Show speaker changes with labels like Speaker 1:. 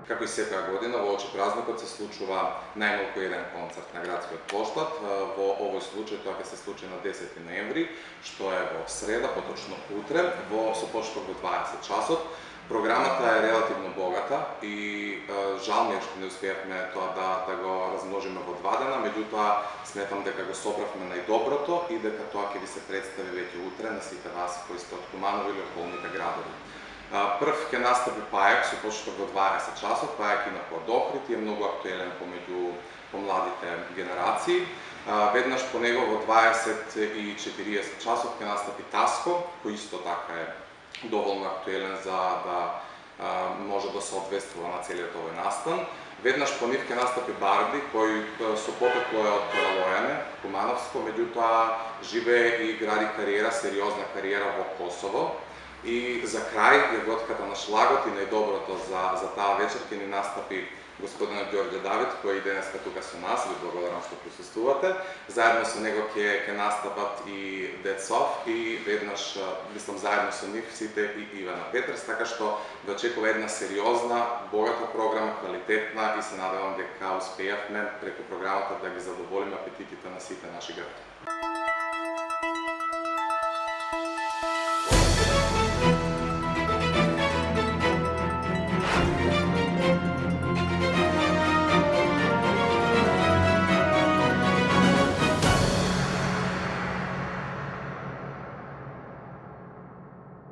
Speaker 1: Како и секоја година, во очи празникот се случува најмалку еден концерт на градскиот поштад. Во овој случај тоа ќе се случи на 10 ноември, што е во среда, поточно утре, со почеток во 20 часот. Програмата е релативно богата и жал ми е што не успеавме тоа да го размножиме во 2 дена, меѓутоа сметам дека го собравме најдоброто и дека тоа ќе ви се представи веќе утре на сите вас кои сте од Куманово или околните градови. Прв ќе настапи Пајак со почеток во 20 часот. Пајак инаку Охрид е многу актуелен помеѓу помладите генерации. Веднаш по него во 20:40 часот ќе настапи Таско, кој исто така е доволно актуелен за да може да соодветствува на целиот овој настан. Веднаш по нив ќе настапи Барби, кој со потекло е од Лојане, Кумановско, меѓутоа живее и гради кариера, сериозна кариера во Косово. И за крај, јаготката на шлагот и најдоброто за таа вечер ќе ни настапи господинот Ѓорѓе Давид, кој и денеска тука со нас, ви благодарам што присуствувате. Заедно со него ќе настапат и Децов и веднаш, мислам, заедно со нив сите и Ивана Петрс, така што да очекува една сериозна, богата програма, квалитетна и се надевам дека успеавме преку програмата да ги задоволиме апетитите на сите наши граѓани.